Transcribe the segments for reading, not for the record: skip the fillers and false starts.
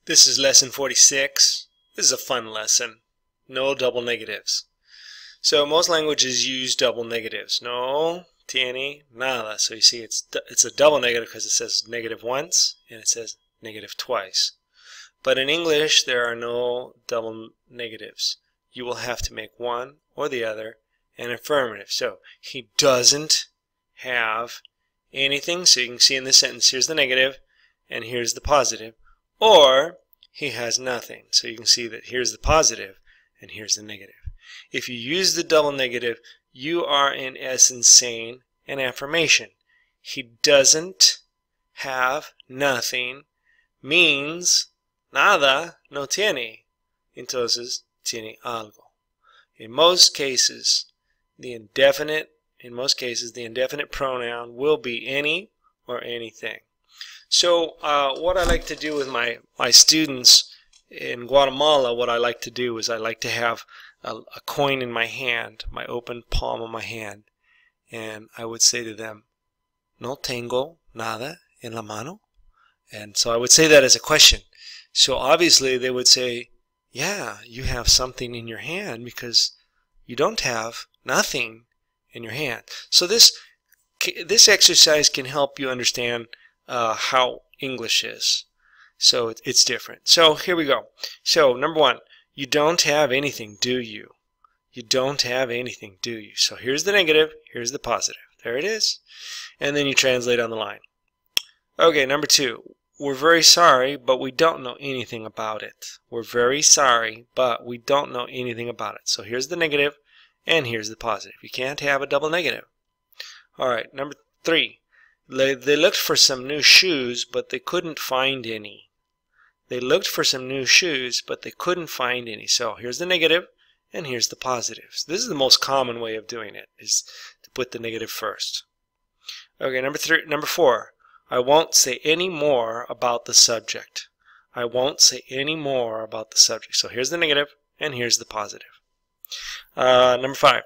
This is lesson 46. This is a fun lesson. No double negatives. So most languages use double negatives. No tiene nada. So you see it's a double negative because it says negative once and it says negative twice. But in English there are no double negatives. You will have to make one or the other an affirmative. So he doesn't have anything. So you can see in this sentence here's the negative and here's the positive. Or he has nothing. So you can see that here's the positive and here's the negative. If you use the double negative, you are in essence saying an affirmation. He doesn't have nothing means nada no tiene. Entonces tiene algo. In most cases, the indefinite pronoun will be any or anything. So what I like to do with my students in Guatemala, what I like to do is I like to have a coin in my hand, my open palm of my hand, and I would say to them, no tengo nada en la mano. And so I would say that as a question. So obviously they would say, yeah, you have something in your hand because you don't have nothing in your hand. So this exercise can help you understand how English is. So it's different. So here we go. So number one, you don't have anything, do you? You don't have anything, do you? So here's the negative, here's the positive. There it is. And then you translate on the line. Okay, number two, we're very sorry, but we don't know anything about it. We're very sorry, but we don't know anything about it. So here's the negative, and here's the positive. You can't have a double negative. All right, number three. They looked for some new shoes, but they couldn't find any. They looked for some new shoes, but they couldn't find any. So here's the negative, and here's the positives. This is the most common way of doing it, is to put the negative first. Okay, number four. I won't say any more about the subject. I won't say any more about the subject. So here's the negative, and here's the positive. Number five.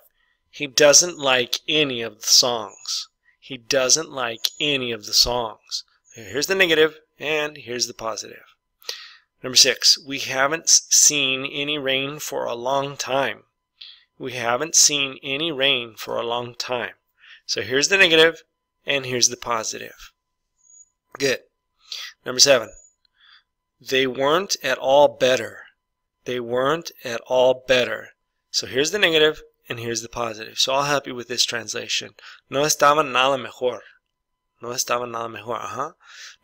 He doesn't like any of the songs. He doesn't like any of the songs. Here's the negative, and here's the positive. Number six, we haven't seen any rain for a long time. We haven't seen any rain for a long time. So here's the negative, and here's the positive. Good. Number seven, they weren't at all better. They weren't at all better. So here's the negative, and here's the positive. So I'll help you with this translation. No estaban nada mejor. No estaban nada mejor.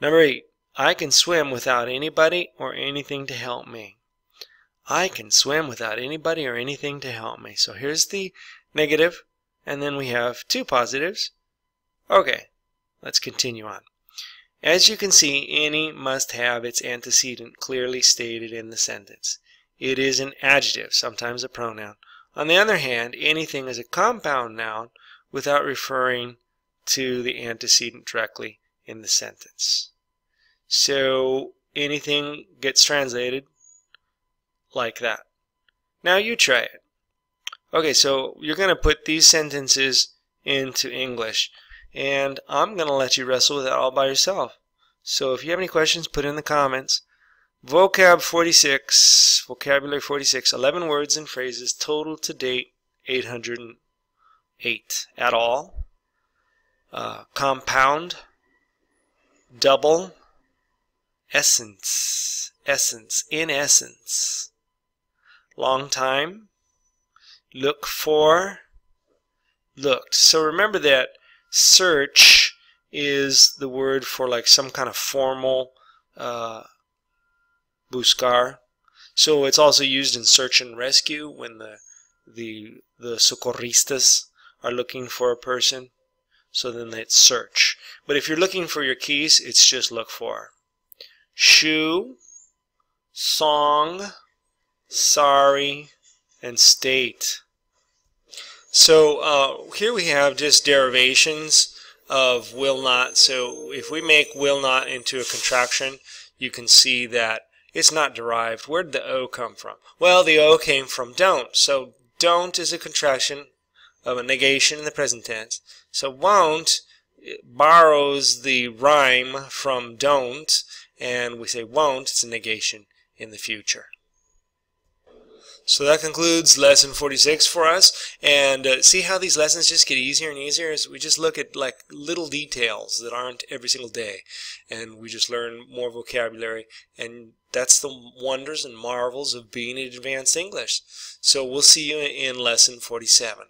Number eight. I can swim without anybody or anything to help me. I can swim without anybody or anything to help me. So here's the negative, and then we have two positives. Okay, let's continue on. As you can see, any must have its antecedent clearly stated in the sentence. It is an adjective, sometimes a pronoun. On the other hand, anything is a compound noun without referring to the antecedent directly in the sentence. So anything gets translated like that. Now you try it. Okay, so you're going to put these sentences into English, and I'm going to let you wrestle with it all by yourself. So if you have any questions, put in the comments. Vocabulary 46, 11 words and phrases, total to date 808. At all, compound, double, essence, in essence, long time, look for, looked. So remember that search is the word for like some kind of formal buscar. So it's also used in search and rescue when the socorristas are looking for a person. So then it's search. But if you're looking for your keys, it's just look for. Shoe, song, sorry, and state. So here we have just derivations of will not. So if we make will not into a contraction, you can see that it's not derived. Where did the O come from? Well, the O came from don't. So don't is a contraction of a negation in the present tense. So won't borrows the rhyme from don't and we say won't, it's a negation in the future. So that concludes lesson 46 for us, and see how these lessons just get easier and easier as we just look at like little details that aren't every single day, and we just learn more vocabulary, and that's the wonders and marvels of being in advanced English. So we'll see you in lesson 47.